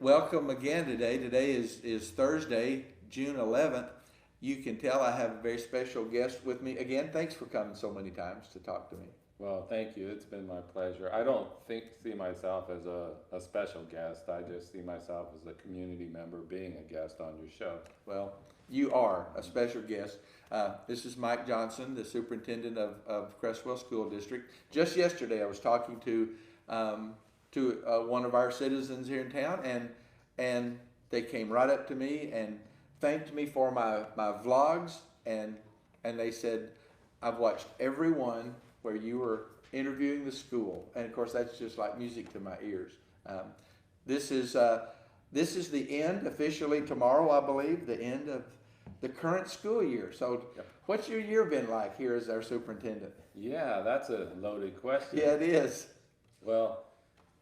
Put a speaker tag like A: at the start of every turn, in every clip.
A: Welcome again today. Today is Thursday, June 11th. You can tell I have a very special guest with me. Again, thanks for coming so many times to talk to me.
B: Well, thank you. It's been my pleasure. I don't see myself as a special guest. I just see myself as a community member being a guest on your show.
A: Well, you are a special guest. This is Mike Johnson, the superintendent of Crestwell School District. Just yesterday, I was talking to one of our citizens here in town, and they came right up to me and thanked me for my vlogs, and they said, I've watched every one where you were interviewing the school, and of course that's just like music to my ears. Um, this is this is the end officially tomorrow, I believe, the end of the current school year. So,
B: Yep.
A: what's your year been like here as our superintendent?
B: Yeah, that's a loaded question.
A: Yeah, it is.
B: Well,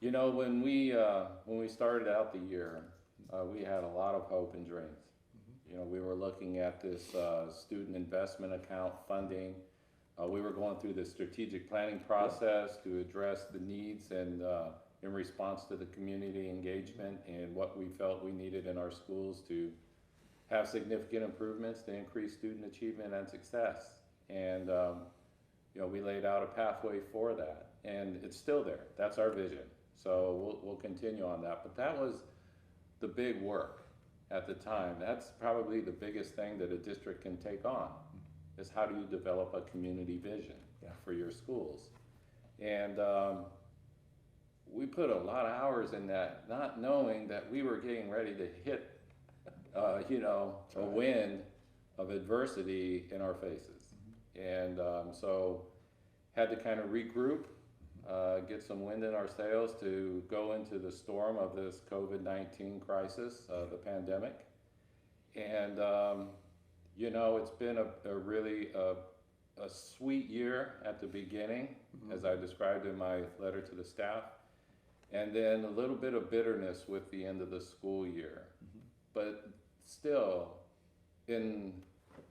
B: when we started out the year, we had a lot of hope and dreams. We were looking at this student investment account funding. We were going through the strategic planning process to address the needs and in response to the community engagement and what we felt we needed in our schools to have significant improvements to increase student achievement and success. And we laid out a pathway for that, and it's still there. That's our vision. So we'll continue on that. But that was the big work at the time. That's probably the biggest thing that a district can take on, is how do you develop a community vision for your schools? And we put a lot of hours in that, not knowing that we were getting ready to hit, a wind of adversity in our faces. And so had to kind of regroup, get some wind in our sails to go into the storm of this COVID-19 crisis, the pandemic. And it's been a really a sweet year at the beginning, as I described in my letter to the staff, and then a little bit of bitterness with the end of the school year. But still, in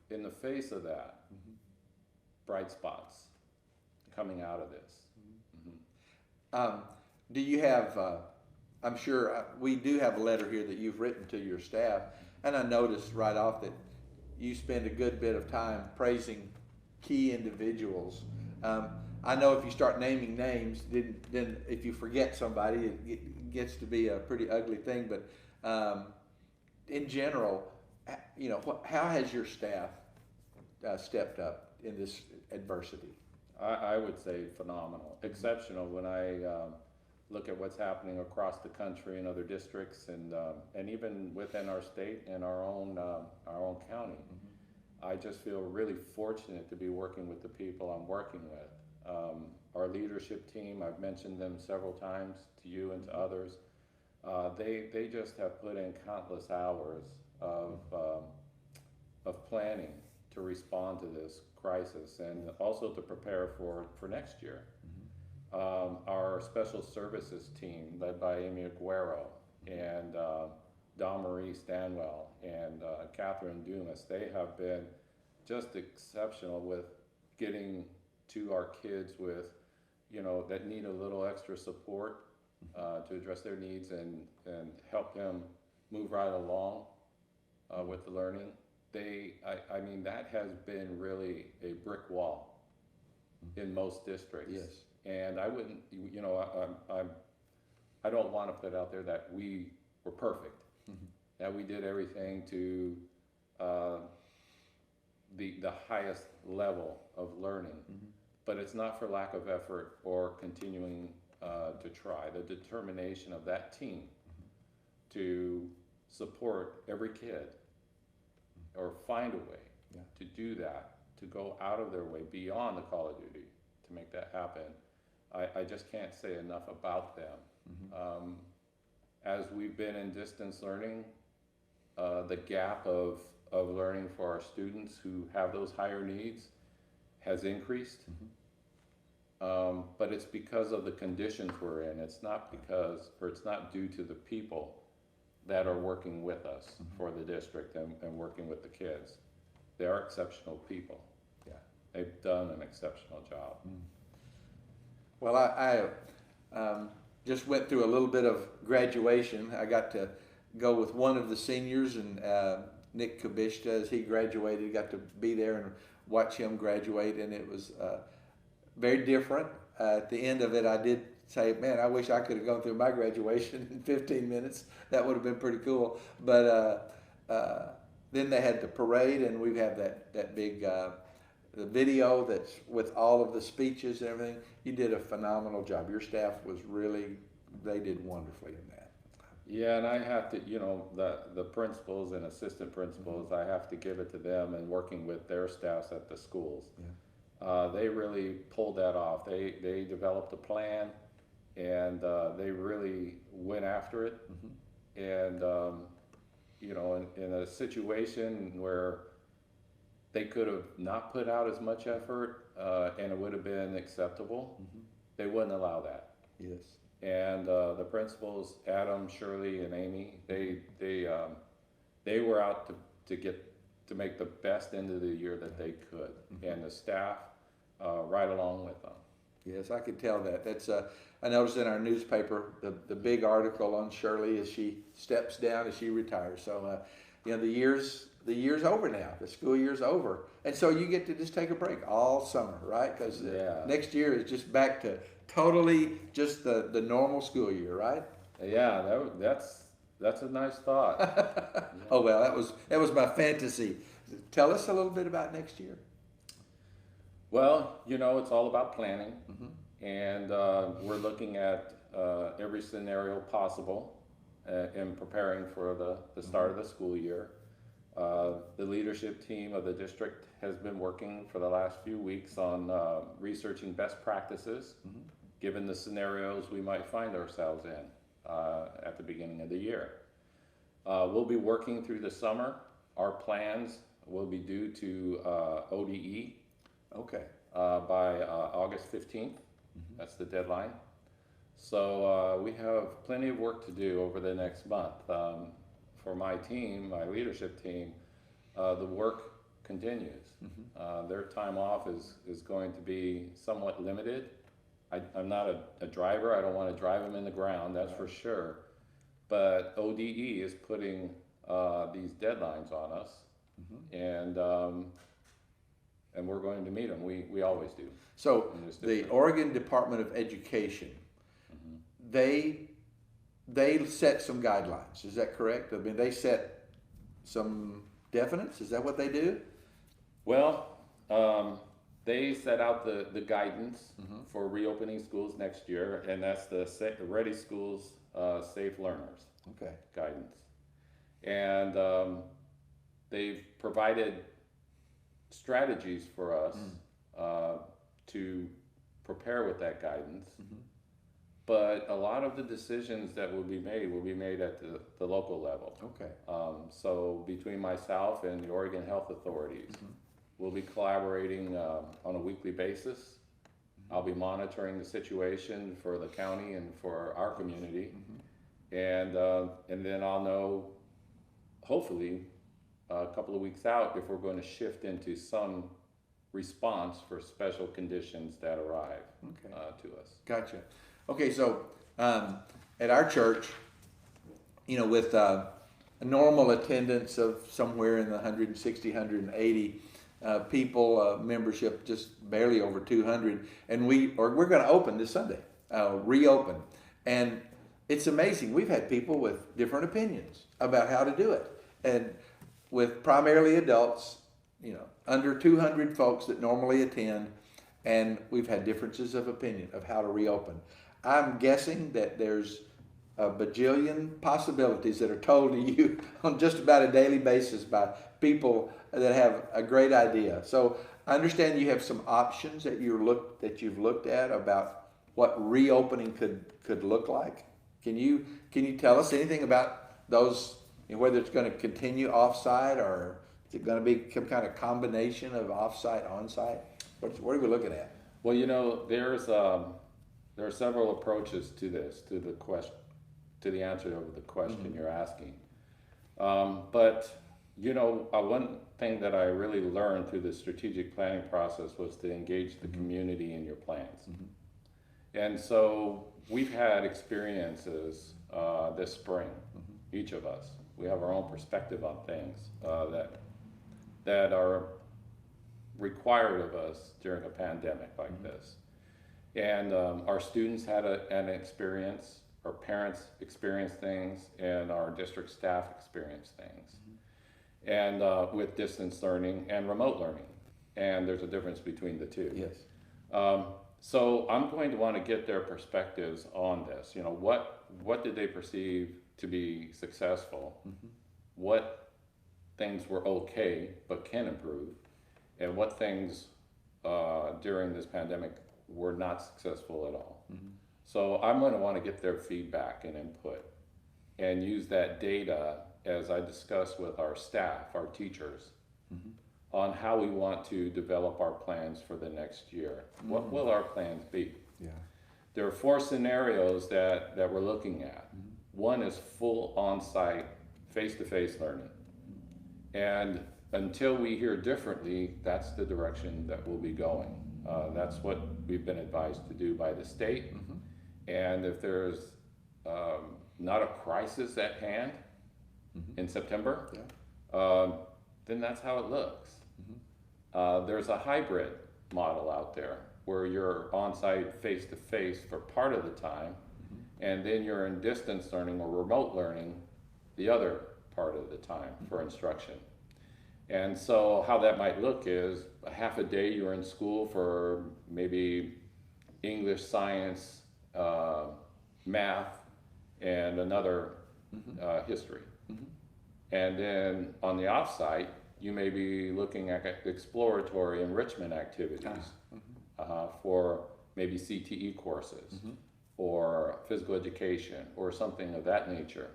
B: the face of that, bright spots coming out of this.
A: Um, do you have? I'm sure we do have a letter here that you've written to your staff, and I noticed right off that you spend a good bit of time praising key individuals. I know if you start naming names, then if you forget somebody, it gets to be a pretty ugly thing. But in general, how has your staff stepped up in this adversity?
B: I would say phenomenal, exceptional when I look at what's happening across the country in other districts and even within our state and our own county. I just feel really fortunate to be working with the people I'm working with. Our leadership team, I've mentioned them several times to you and to others. They just have put in countless hours of planning to respond to this crisis and also to prepare for next year. Our special services team, led by Amy Aguero and Dawn Marie Stanwell and Catherine Dumas, they have been just exceptional with getting to our kids with, that need a little extra support to address their needs and help them move right along with the learning. I mean, that has been really a brick wall in most districts.
A: Yes.
B: And I wouldn't, I don't want to put out there that we were perfect, that we did everything to the highest level of learning. But it's not for lack of effort or continuing to try. The determination of that team to support every kid or find a way to do that, to go out of their way beyond the call of duty to make that happen. I just can't say enough about them. As we've been in distance learning, the gap of learning for our students who have those higher needs has increased. But it's because of the conditions we're in. It's not due to the people that are working with us for the district and working with the kids. They are exceptional people.
A: Yeah.
B: They've done an exceptional job.
A: Well, just went through a little bit of graduation. I got to go with one of the seniors, and Nick Kabishta, as he graduated, got to be there and watch him graduate, and it was very different. At the end of it, I did say, man, I wish I could have gone through my graduation in 15 minutes. That would have been pretty cool. But then they had the parade, and we have that big the video that's with all of the speeches and everything. You did a phenomenal job. Your staff was really, they did wonderfully in that.
B: Yeah, and I have to, you know, the principals and assistant principals, I have to give it to them and working with their staffs at the schools.
A: Yeah.
B: They really pulled that off. They developed a plan, and they really went after it. And, you know, in a situation where they could have not put out as much effort and it would have been acceptable, they wouldn't allow that.
A: Yes.
B: And the principals, Adam, Shirley, and Amy, they were out to make the best end of the year that they could, and the staff right along with them.
A: Yes, I could tell that. That's I noticed in our newspaper the big article on Shirley as she steps down as she retires. So you know, the year's over now. The school year's over, and so you get to just take a break all summer, right? Because next year is just back to totally just the normal school year, right?
B: Yeah, that's a nice thought.
A: Oh well, that was my fantasy. Tell us a little bit about next year.
B: Well, you know, it's all about planning, and we're looking at every scenario possible in preparing for the start of the school year. The leadership team of the district has been working for the last few weeks on researching best practices, given the scenarios we might find ourselves in at the beginning of the year. We'll be working through the summer. Our plans will be due to ODE.
A: Okay.
B: By August 15th. That's the deadline. So we have plenty of work to do over the next month. For my team, my leadership team, the work continues. Their time off is going to be somewhat limited. I'm not a driver. I don't want to drive them in the ground, that's for sure. But ODE is putting these deadlines on us, and we're going to meet them. We always do.
A: So the Oregon Department of Education, they set some guidelines. Is that correct? I mean, they set some definites. Is that what they do?
B: Well, they set out the guidance for reopening schools next year, and that's the Ready Schools Safe Learners guidance. And they've provided strategies for us to prepare with that guidance, but a lot of the decisions that will be made at the local level. So between myself and the Oregon Health Authorities, we'll be collaborating on a weekly basis. I'll be monitoring the situation for the county and for our community, and then I'll know, hopefully, a couple of weeks out if we're going to shift into some response for special conditions that arrive to us.
A: Gotcha. Okay, so at our church, you know, with a normal attendance of somewhere in the 160, 180 people, membership just barely over 200, and we're going to open this Sunday, reopen, and it's amazing. We've had people with different opinions about how to do it, and with primarily adults, you know, under 200 folks that normally attend, and we've had differences of opinion of how to reopen. I'm guessing that there's a bajillion possibilities that are told to you on just about a daily basis by people that have a great idea. So I understand you have some options that you've looked at about what reopening could look like. Can you tell us anything about those? Whether it's going to continue off-site, or is it going to be some kind of combination of off-site, on-site? What are we looking at?
B: Well, you know, there are several approaches to this, to the answer of the question you're asking. But you know, one thing that I really learned through the strategic planning process was to engage the community in your plans. And so we've had experiences this spring, each of us. We have our own perspective on things that are required of us during a pandemic like this. And our students had an experience, our parents experienced things, and our district staff experienced things. And with distance learning and remote learning. And there's a difference between the two.
A: Yes.
B: So I'm going to want to get their perspectives on this. You know, what did they perceive to be successful? What things were okay but can improve? And what things during this pandemic were not successful at all? So I'm going to want to get their feedback and input and use that data as I discuss with our staff, our teachers, on how we want to develop our plans for the next year. What will our plans be?
A: Yeah.
B: There are 4 scenarios that we're looking at. One is full on-site, face-to-face learning. And until we hear differently, that's the direction that we'll be going. That's what we've been advised to do by the state. And if there's not a crisis at hand in September, then that's how it looks. There's a hybrid model out there where you're on-site face-to-face for part of the time, and then you're in distance learning or remote learning the other part of the time for instruction. And so how that might look is a half a day you're in school for maybe English, science, math, and another history. And then on the offsite, you may be looking at exploratory enrichment activities for maybe CTE courses or physical education or something of that nature.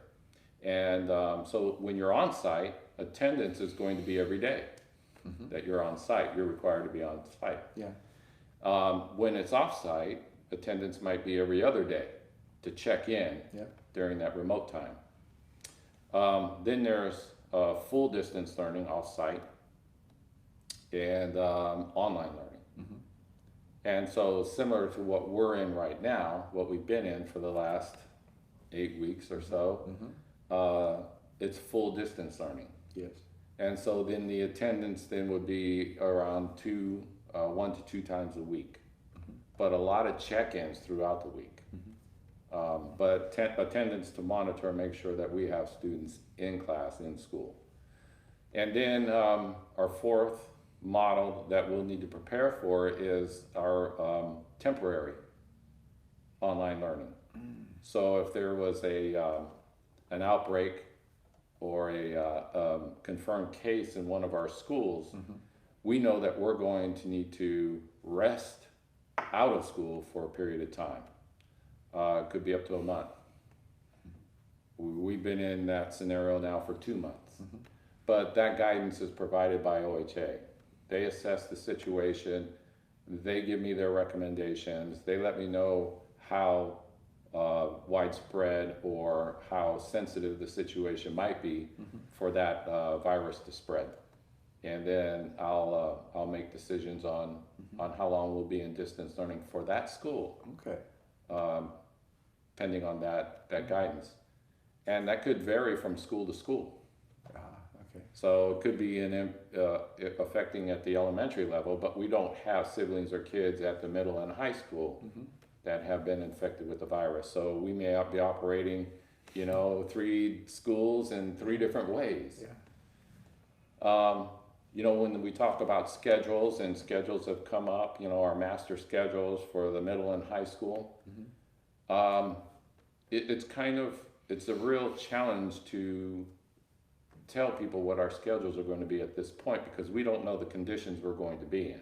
B: And so when you're on site, attendance is going to be every day that you're on site. You're required to be on site. When it's off site, attendance might be every other day to check in during that remote time. Then there's full distance learning off site and online learning. And so similar to what we're in right now, what we've been in for the last 8 weeks or so, it's full distance learning.
A: Yes.
B: And so then the attendance then would be around 1 to 2 times a week, but a lot of check-ins throughout the week. But attendance to monitor and make sure that we have students in class, in school. And then our 4th model that we'll need to prepare for is our temporary online learning. So if there was an outbreak or a confirmed case in one of our schools, we know that we're going to need to rest out of school for a period of time. It could be up to a month. We've been in that scenario now for 2 months. But that guidance is provided by OHA. They assess the situation, they give me their recommendations, they let me know how widespread or how sensitive the situation might be for that virus to spread. And then I'll make decisions on how long we'll be in distance learning for that school. Depending on that guidance. And that could vary from school to school. So it could be affecting at the elementary level, but we don't have siblings or kids at the middle and high school that have been infected with the virus. So we may be operating, 3 schools in 3 different ways. When we talk about schedules, and schedules have come up, our master schedules for the middle and high school, it's a real challenge to tell people what our schedules are going to be at this point because we don't know the conditions we're going to be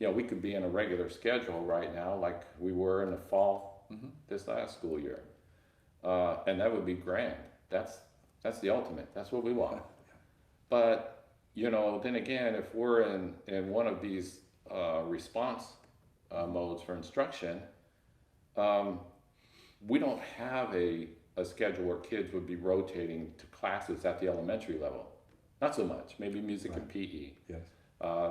B: in. We could be in a regular schedule right now like we were in the fall this last school year. And that would be grand. That's the ultimate. That's what we want. But, then again, if we're in one of these response modes for instruction, we don't have a schedule where kids would be rotating to classes at the elementary level. Not so much, maybe music and PE.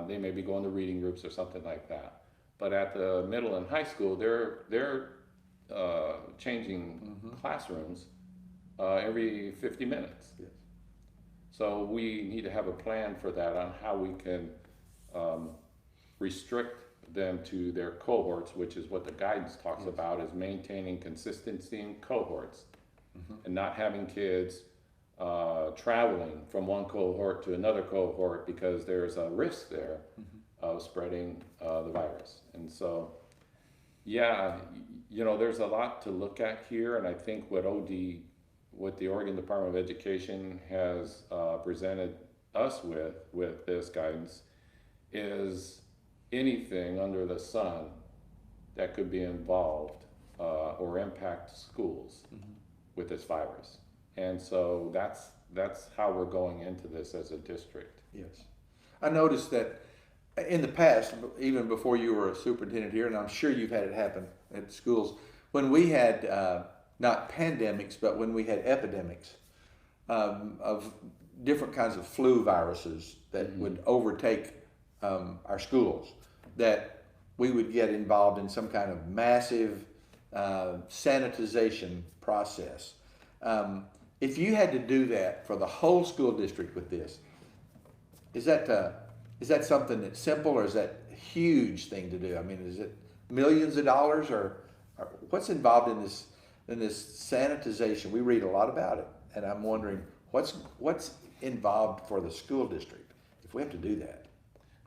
B: They may be going to reading groups or something like that. But at the middle and high school, they're changing classrooms every 50 minutes.
A: Yes.
B: So we need to have a plan for that on how we can restrict them to their cohorts, which is what the guidance talks about, is maintaining consistency in cohorts and not having kids traveling from one cohort to another cohort because there's a risk there of spreading the virus. And so, yeah, you know, there's a lot to look at here, and I think what the Oregon Department of Education has presented us with this guidance is anything under the sun that could be involved or impact schools with this virus. And so that's how we're going into this as a district.
A: Yes. I noticed that in the past, even before you were a superintendent here, and I'm sure you've had it happen at schools, when we had not pandemics, but when we had epidemics of different kinds of flu viruses that would overtake our schools, that we would get involved in some kind of massive sanitization process. If you had to do that for the whole school district with this, is that something that's simple, or is that a huge thing to do? I mean, is it millions of dollars, or what's involved in this sanitization? We read a lot about it, and I'm wondering what's involved for the school district if we have to do that.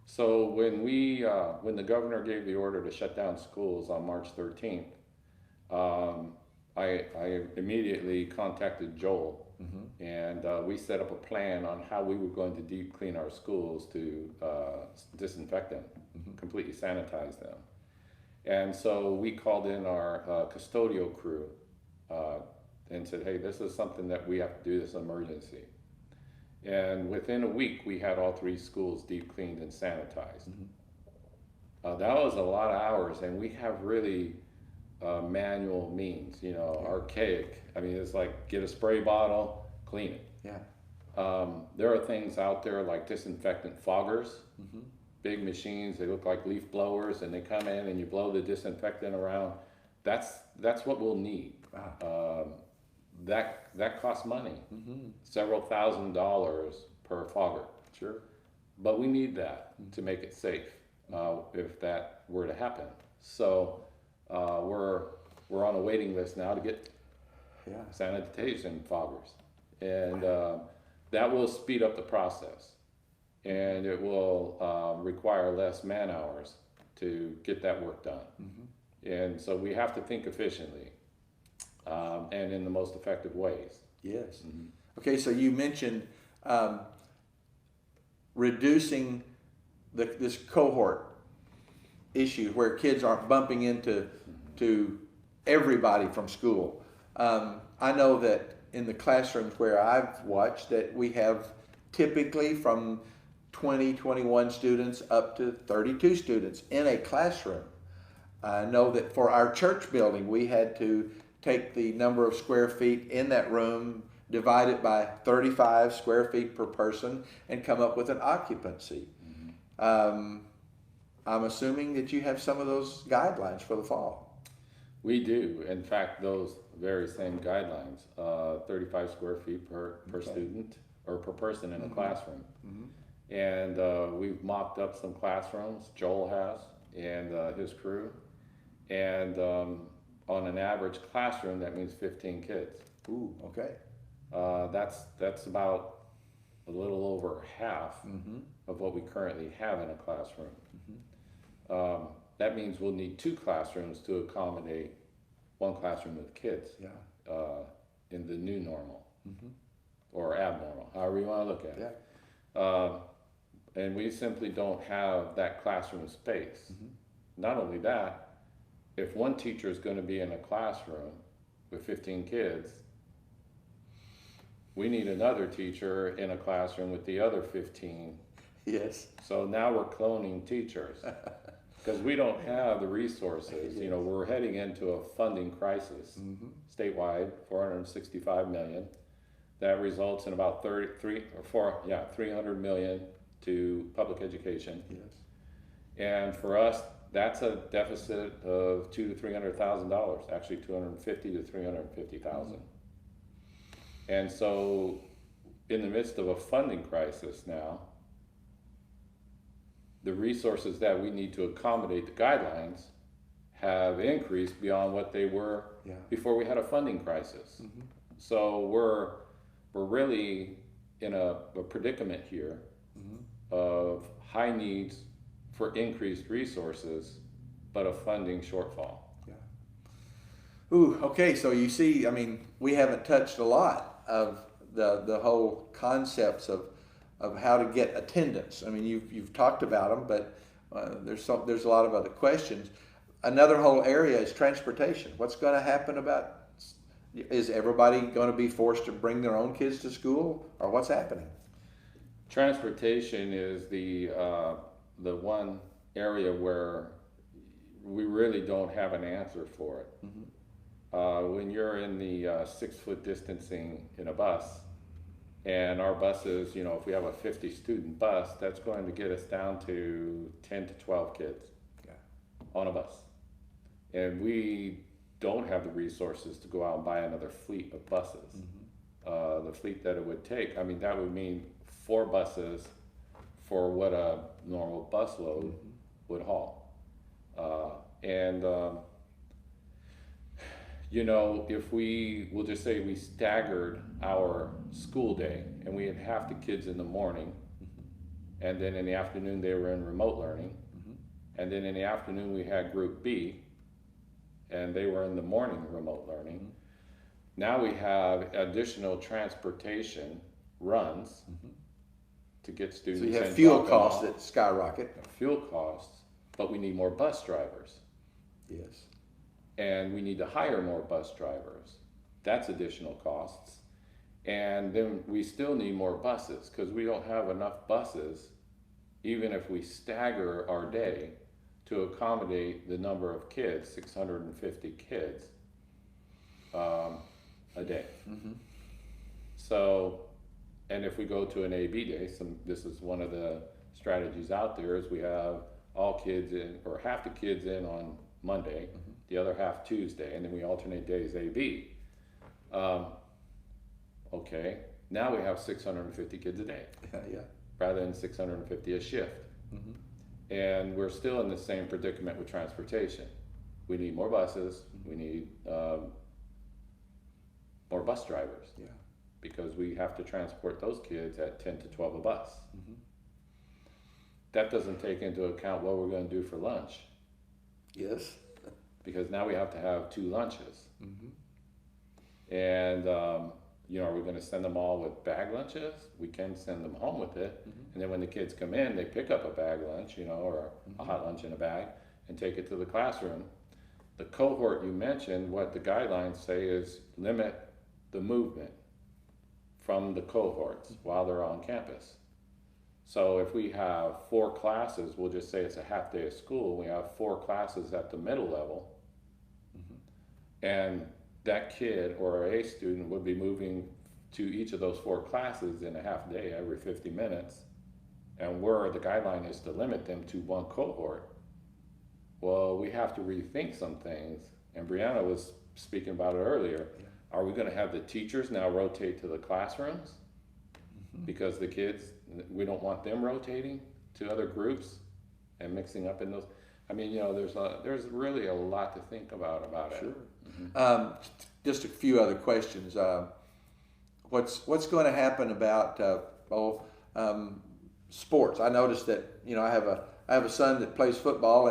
B: So when the governor gave the order to shut down schools on March 13th, I immediately contacted Joel, and we set up a plan on how we were going to deep clean our schools to disinfect them, completely sanitize them. And so we called in our custodial crew and said, hey, this is something that we have to do, this emergency. And within a week, we had all 3 schools deep cleaned and sanitized. That was a lot of hours, and we have really manual means, you know, archaic. I mean, it's like get a spray bottle, clean it.
A: Yeah.
B: There are things out there like disinfectant foggers, big machines. They look like leaf blowers, and they come in and you blow the disinfectant around. That's what we'll need.
A: Wow.
B: That costs money, several $1,000s per fogger.
A: Sure.
B: But we need that to make it safe if that were to happen. So we're on a waiting list now to get sanitation foggers, and that will speed up the process, and it will require less man hours to get that work done. And so we have to think efficiently and in the most effective ways.
A: Yes. Okay, so you mentioned reducing this cohort issue where kids aren't bumping into everybody from school. I know that in the classrooms where I've watched that we have typically from 20, 21 students up to 32 students in a classroom. I know that for our church building, we had to take the number of square feet in that room, divide it by 35 square feet per person, and come up with an occupancy. I'm assuming that you have some of those guidelines for the fall.
B: We do. In fact, those very same guidelines, 35 square feet per student or per person in a classroom. And we've mocked up some classrooms, Joel has, and his crew. And on an average classroom, that means 15 kids.
A: Ooh, okay.
B: That's about a little over half of what we currently have in a classroom. That means we'll need 2 classrooms to accommodate 1 classroom with kids in the new normal or abnormal, however you want to look at it. And we simply don't have that classroom space. Not only that, if one teacher is going to be in a classroom with 15 kids, we need another teacher in a classroom with the other 15.
A: Yes.
B: So now we're cloning teachers because we don't have the resources. You know, we're heading into a funding crisis statewide, $465 million. That results in about 300 million to public education.
A: Yes.
B: And for us that's a deficit of $200,000 to $300,000, actually 250 to 350,000. And so, in the midst of a funding crisis now, the resources that we need to accommodate the guidelines have increased beyond what they were before we had a funding crisis. So we're really in a predicament here of high needs for increased resources, but a funding shortfall.
A: Ooh, okay, so you see, I mean, we haven't touched a lot of the whole concepts of how to get attendance. I mean, you've talked about them, but there's a lot of other questions. Another whole area is transportation. What's going to happen about? Is everybody going to be forced to bring their own kids to school, or what's happening?
B: Transportation is the one area where we really don't have an answer for it. When you're in the 6-foot distancing in a bus, and our buses, you know, if we have a 50 student bus, that's going to get us down to 10 to 12 kids on a bus. And we don't have the resources to go out and buy another fleet of buses. The fleet that it would take, I mean, that would mean 4 buses for what a normal bus load would haul. You know, if we'll just say we staggered our school day and we had half the kids in the morning, and then in the afternoon they were in remote learning, and then in the afternoon we had group B, and they were in the morning remote learning. Now we have additional transportation runs to get students.
A: So you have fuel costs that skyrocket.
B: Fuel costs, but we need more bus drivers.
A: Yes.
B: And we need to hire more bus drivers. That's additional costs. And then we still need more buses because we don't have enough buses, even if we stagger our day, to accommodate the number of kids, 650 kids a day. So, and if we go to an AB day, this is one of the strategies out there, is we have all kids in, or half the kids in on Monday, the other half Tuesday, and then we alternate days AB. Okay, now we have 650 kids a day, rather than 650 a shift. And we're still in the same predicament with transportation. We need more buses, we need more bus drivers, because we have to transport those kids at 10 to 12 a bus. That doesn't take into account what we're going to do for lunch.
A: Yes.
B: Because now we have to have 2 lunches. And, you know, are we going to send them all with bag lunches? We can send them home with it. And then when the kids come in, they pick up a bag lunch, you know, or a hot lunch in a bag, and take it to the classroom. The cohort you mentioned, what the guidelines say is limit the movement from the cohorts while they're on campus. So if we have 4 classes, we'll just say it's a half day of school, we have 4 classes at the middle level, and that kid or a student would be moving to each of those 4 classes in a half day every 50 minutes, and where the guideline is to limit them to 1 cohort. Well, we have to rethink some things, and Brianna was speaking about it earlier. Are we going to have the teachers now rotate to the classrooms? Because the kids, we don't want them rotating to other groups and mixing up in those. I mean, you know, there's really a lot to think about it.
A: Sure. Just a few other questions. What's going to happen about sports? I noticed that, you know, I have a son that plays football,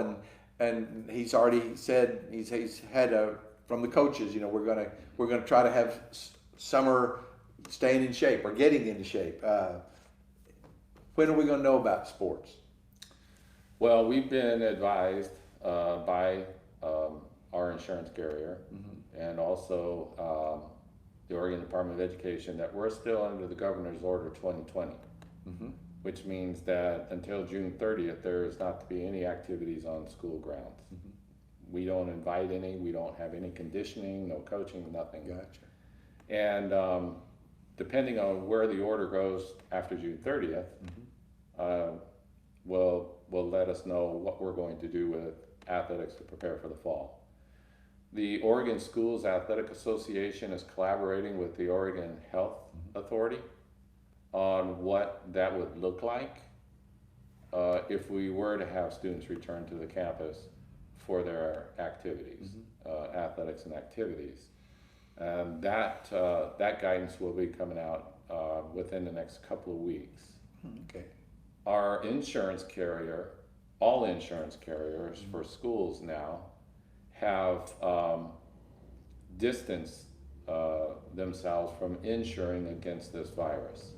A: and he's already said he's had from the coaches, you know, we're gonna try to have summer staying in shape or getting into shape. When are we going to know about sports?
B: Well, we've been advised by our insurance carrier and also the Oregon Department of Education that we're still under the Governor's Order 2020, which means that until June 30th, there is not to be any activities on school grounds. We don't invite any, we don't have any conditioning, no coaching, nothing.
A: Gotcha.
B: And depending on where the order goes after June 30th, will let us know what we're going to do with athletics to prepare for the fall. The Oregon Schools Athletic Association is collaborating with the Oregon Health Authority on what that would look like if we were to have students return to the campus for their activities, athletics and activities. And that guidance will be coming out within the next couple of weeks.
A: Okay.
B: Our insurance carrier, all insurance carriers for schools now, have distanced themselves from insuring against this virus.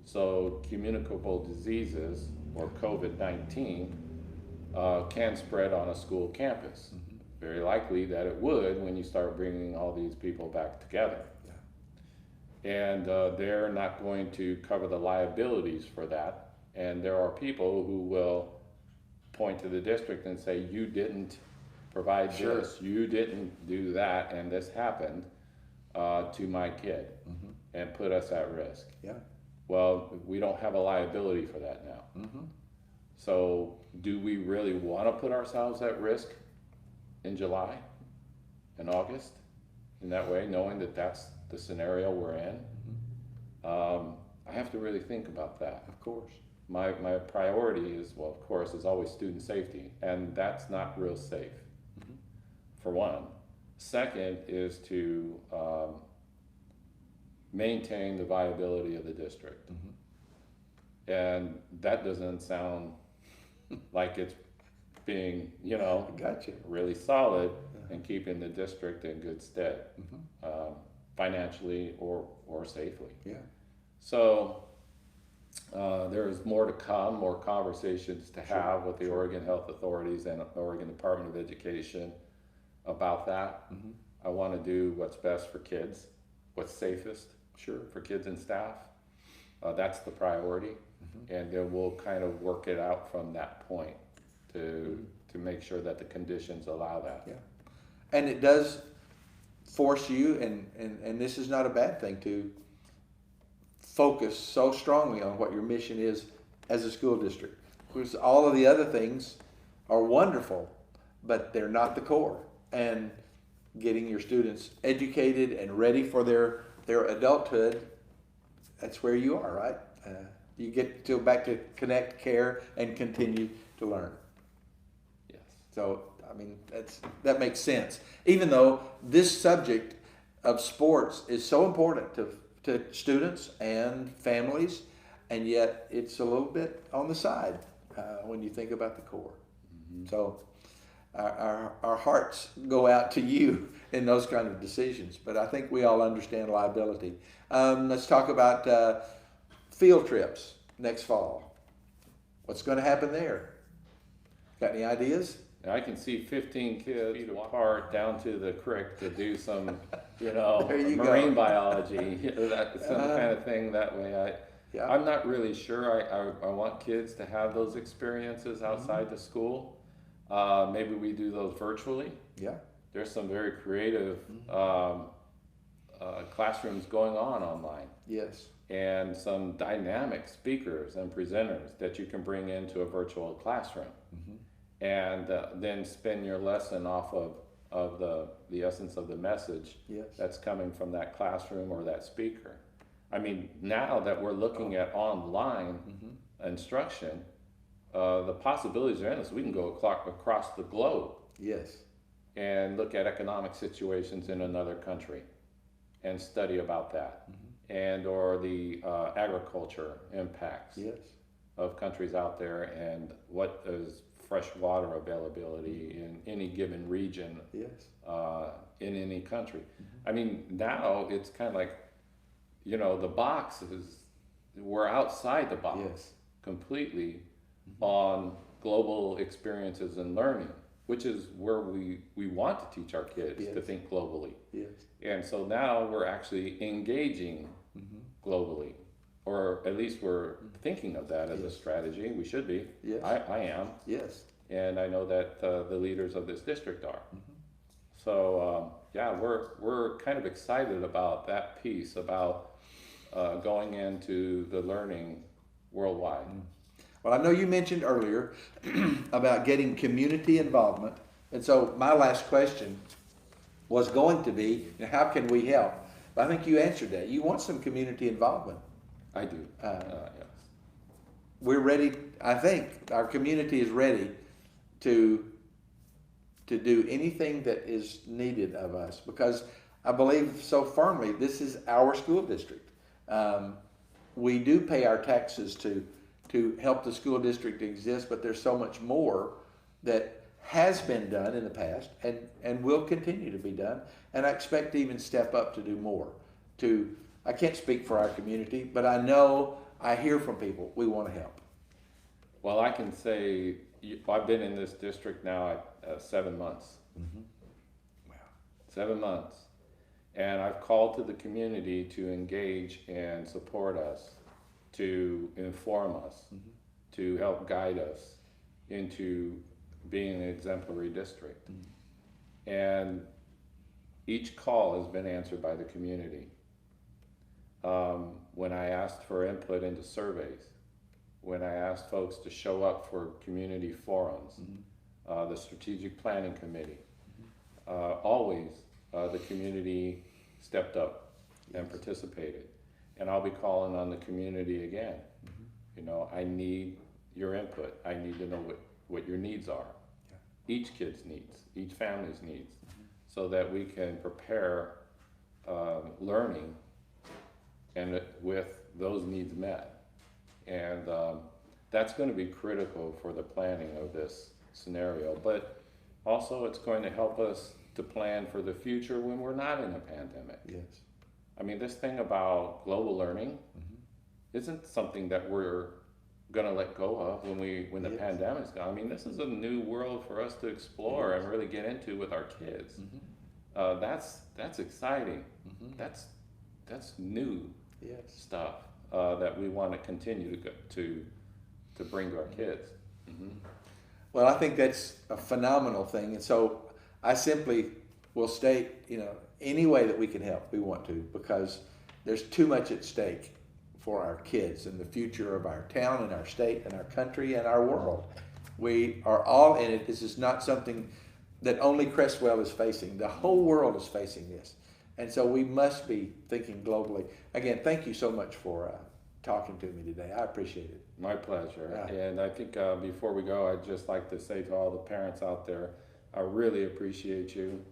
B: So communicable diseases, or COVID-19, can spread on a school campus. Very likely that it would when you start bringing all these people back together. And they're not going to cover the liabilities for that. And there are people who will point to the district and say, you didn't provide this, you didn't do that, and this happened to my kid and put us at risk.
A: Yeah.
B: Well, we don't have a liability for that now. So do we really want to put ourselves at risk in July and August in that way, knowing that that's the scenario we're in? I have to really think about that.
A: Of course.
B: My priority is, well, of course, is always student safety, and that's not real safe, for one. Second is to maintain the viability of the district. And that doesn't sound like it's being,
A: Gotcha.
B: really solid and keeping the district in good stead, financially or safely.
A: Yeah.
B: So there is more to come, more conversations to have with the Oregon Health Authorities and Oregon Department of Education about that. I want to do what's best for kids, what's safest for kids and staff. That's the priority. And then we'll kind of work it out from that point to make sure that the conditions allow that.
A: Yeah. And it does force you, and this is not a bad thing, to focus so strongly on what your mission is as a school district. Because all of the other things are wonderful, but they're not the core. And getting your students educated and ready for their adulthood, that's where you are, right? You get to go back to connect, care, and continue to learn.
B: Yes.
A: So, I mean, that makes sense. Even though this subject of sports is so important to students and families, and yet it's a little bit on the side when you think about the core. So our hearts go out to you in those kind of decisions, but I think we all understand liability. Let's talk about field trips next fall. What's going to happen there? Got any ideas?
B: I can see 15 kids apart down to the creek to do some,
A: There you
B: marine
A: go.
B: biology, some kind of thing that way.
A: Yeah.
B: I'm not really sure. I want kids to have those experiences outside the school. Maybe we do those virtually.
A: Yeah.
B: There's some very creative classrooms going on online,
A: Yes.
B: and some dynamic speakers and presenters that you can bring into a virtual classroom. And then spin your lesson off of the essence of the message
A: Yes.
B: that's coming from that classroom or that speaker. I mean, now that we're looking at online instruction, the possibilities are endless. We can go across the globe
A: Yes.
B: and look at economic situations in another country and study about that, and or the agriculture impacts
A: Yes.
B: of countries out there, and what is fresh water availability in any given region
A: Yes.
B: in any country. I mean, now it's kind of like, the box is, we're outside the box
A: Yes.
B: completely on global experiences and learning, which is where we want to teach our kids to
A: Yes.
B: think globally.
A: Yes.
B: And so now we're actually engaging globally, or at least we're thinking of that as a strategy. We should be.
A: Yes.
B: I am.
A: Yes.
B: And I know that the leaders of this district are. So we're kind of excited about that piece, about going into the learning worldwide.
A: Well, I know you mentioned earlier about getting community involvement, and so my last question was going to be, how can we help? But I think you answered that. You want some community involvement.
B: I do, yes.
A: We're ready. I think our community is ready to do anything that is needed of us, because I believe so firmly this is our school district. We do pay our taxes to help the school district exist, but there's so much more that has been done in the past and will continue to be done. And I expect to even step up to do more. I can't speak for our community, but I know I hear from people, we want to help.
B: Well, I can say, I've been in this district now 7 months.
A: Mm-hmm. Wow.
B: 7 months. And I've called to the community to engage and support us, to inform us,
A: Mm-hmm.
B: to help guide us into being an exemplary district.
A: Mm-hmm.
B: And each call has been answered by the community. When I asked for input into surveys, when I asked folks to show up for community forums,
A: Mm-hmm.
B: the strategic planning committee, always the community stepped up and participated. And I'll be calling on the community again.
A: Mm-hmm.
B: You know, I need your input. I need to know what your needs are.
A: Yeah.
B: Each kid's needs, each family's needs, so that we can prepare learning and with those needs met. And that's going to be critical for the planning of this scenario. But also it's going to help us to plan for the future when we're not in a pandemic.
A: Yes.
B: I mean, this thing about global learning isn't something that we're going to let go of when the
A: Yes.
B: pandemic's gone. I mean, this is a new world for us to explore and really get into with our kids.
A: Mm-hmm.
B: That's exciting.
A: Mm-hmm.
B: That's new
A: Yes.
B: stuff that we want to continue to bring to our kids. Mm-hmm.
A: Well, I think that's a phenomenal thing, and so I simply will state, any way that we can help, we want to, because there's too much at stake for our kids and the future of our town and our state and our country and our world. We are all in it. This is not something that only Crestwell is facing. The whole world is facing this, and so we must be thinking globally. Again, thank you so much for talking to me today. I appreciate it.
B: My pleasure.
A: Yeah.
B: And I think before we go, I'd just like to say to all the parents out there, I really appreciate you.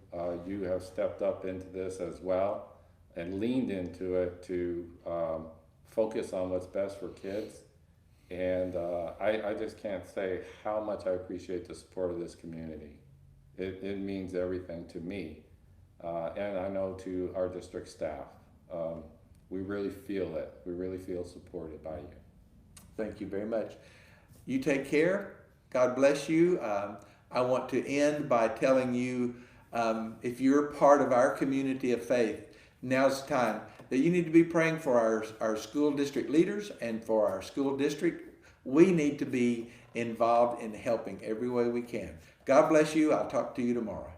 B: You have stepped up into this as well and leaned into it to focus on what's best for kids. And I just can't say how much I appreciate the support of this community. It means everything to me. And I know to our district staff. We really feel it. We really feel supported by you.
A: Thank you very much. You take care. God bless you. I want to end by telling you, if you're part of our community of faith, now's the time that you need to be praying for our school district leaders and for our school district. We need to be involved in helping every way we can. God bless you. I'll talk to you tomorrow.